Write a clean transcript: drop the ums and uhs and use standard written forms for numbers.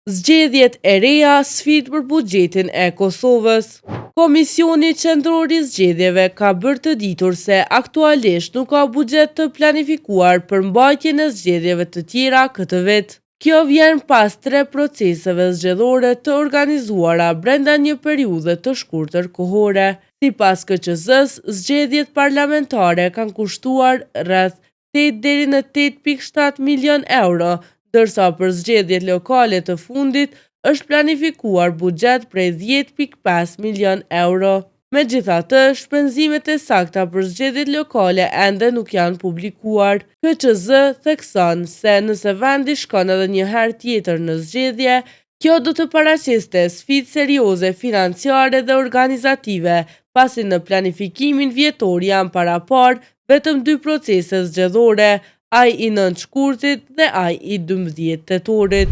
Zgjedhjet e reja, sfidë për buxhetin e Kosovës. Komisioni Qendror i Zgjedhjeve ka bërë të ditur se aktualisht nuk ka buxhet të planifikuar për mbajtjen e zgjedhjeve të tjera këtë vit. Kjo vjen pas 3 proceseve zgjedhore të organizuara brenda një periudhe të shkurtër kohore. Sipas KQZ-s, zgjedhjet parlamentare kanë kushtuar rreth 8 deri në 8.7 milion euro, ndërsa për zgjedhjet lokale të fundit është planifikuar buxhet prej 10.5 milion euro. Megjithatë, shpenzimet e sakta për zgjedhjet lokale ende nuk janë publikuar. KQZ thekson se nëse vendi shkon edhe një herë tjetër në zgjedhje, kjo do të paraqeste sfidë serioze financiare dhe organizative, pasi në planifikimin vjetor janë parapar vetëm 2 procese zgjedhore, ai i 9 shkurtit dhe ai i 12 tetorit.